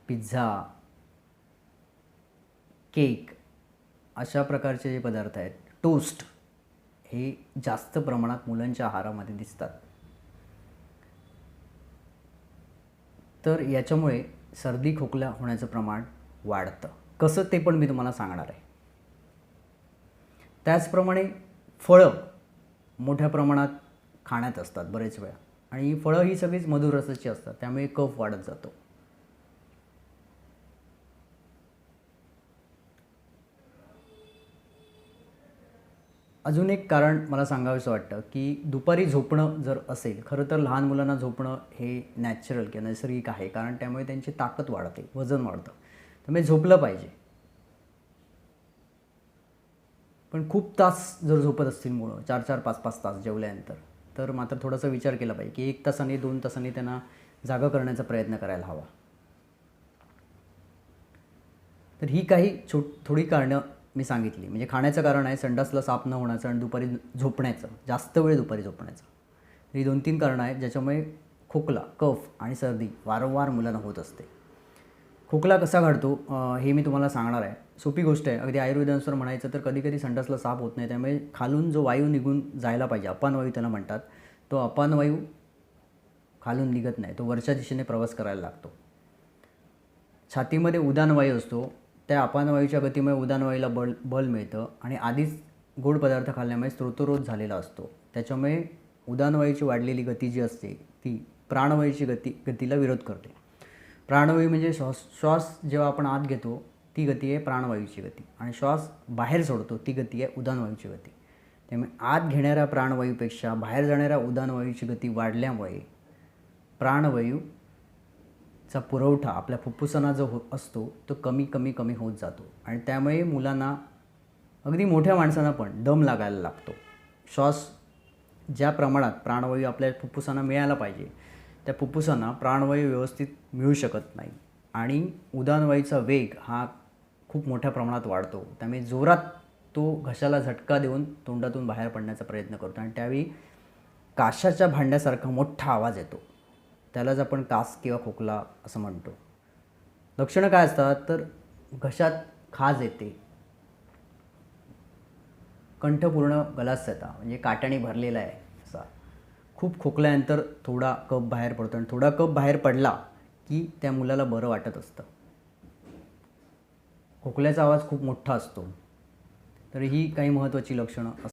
Pizza, cake अशा प्रकारचे जे पदार्थ आहेत, टोस्ट हे जास्त प्रमाणात मुलांच्या आहारामध्ये दिसतात. तर याच्यामुळे सर्दी खोकला होण्याचं प्रमाण वाढतं. कसं ते पण मी तुम्हाला सांगणार आहे. त्याचप्रमाणे फळं मोठ्या प्रमाणात खाण्यात असतात बरेच वेळा, आणि ही फळं ही सगळीच मधुर रसाची असतात, त्यामुळे कफ वाढत जातो. अजून एक कारण मला सांगावंसं वाटतं की दुपारी झोपणं जर असेल, खरं तर लहान मुलांना झोपणं हे नॅचरल किंवा नैसर्गिक आहे, कारण त्यामुळे त्यांची ताकद वाढते, वजन वाढतं, त्यामुळे झोपलं पाहिजे. पण खूप तास जर झोपत असतील मुलं, 4-4, 5-5 तास जेवल्यानंतर, तर मात्र थोडासा विचार केला पाहिजे की 1 तासाने 2 तासांनी त्यांना जागा करण्याचा प्रयत्न करायला हवा. तर ही काही थोडी कारणं मी सांगितली. म्हणजे खाण्याचं कारण आहे, संडासला साफ न होण्याचं आणि दुपारी झोपण्याचं, जास्त वेळ दुपारी झोपण्याचं. ही 2-3 कारणं आहेत ज्याच्यामुळे खोकला, कफ आणि सर्दी वारंवार मुलांना होत असते. खोकला कसा घडतो हे मी तुम्हाला सांगणार आहे. सोपी गोष्ट आहे. अगदी आयुर्वेदानुसार म्हणायचं तर कधीकधी संडासला साफ होत नाही, त्यामुळे खालून जो वायू निघून जायला पाहिजे, अपान वायू त्याला म्हणतात, तो अपान वायू खालून निघत नाही, तो वरच्या दिशेने प्रवास करायला लागतो. छातीमध्ये उदानवायू असतो, त्या अपानवायूच्या गतीमुळे उदानवायूला बल मिळतं आणि आधीच गोड पदार्थ खाल्ल्यामुळे स्त्रोतरोध झालेला असतो. त्याच्यामुळे उदानवायूची वाढलेली गती जी असते ती प्राणवायूची गतीला विरोध करते. प्राणवायू म्हणजे श्वास जेव्हा आपण आत घेतो ती गती आहे प्राणवायूची गती, आणि श्वास बाहेर सोडतो ती गती आहे उदानवायूची गती. त्यामुळे आत घेणाऱ्या प्राणवायूपेक्षा बाहेर जाणाऱ्या उदानवायूची गती वाढल्यामुळे प्राणवायूचा पुरवठा आपल्या फुफ्फुसांना जो असतो तो कमी कमी कमी होत जातो, आणि त्यामुळे मुलांना, अगदी मोठ्या माणसांना पण दम लागायला लागतो. श्वास ज्या प्रमाणात प्राणवायू आपल्या फुफ्फुसांना मिळायला पाहिजे त्या फुफ्फुसांना प्राणवायू व्यवस्थित मिळू शकत नाही, आणि उदानवायूचा वेग हा खूप मोठ्या प्रमाणात वाढतो. त्यामुळे जोरात तो घशाला झटका देऊन तोंडातून बाहेर पडण्याचा प्रयत्न करतो, आणि त्यावेळी काशाच्या भांड्यासारखा मोठा आवाज येतो. त्यालाच आपण कास किंवा खोकला असं म्हणतो. लक्षणं काय असतात तर घशात खाज येते, कंठ पूर्ण गलासता, म्हणजे काट्याने भरलेला आहे असा. खूप खोकल्यानंतर थोडा कफ बाहेर पडतो, आणि थोडा कफ बाहेर पडला की त्या मुलाला बरं वाटत असतं. खोकल्याचा आवाज खूप मोठा असतो. तर ही काही महत्त्वाची लक्षणं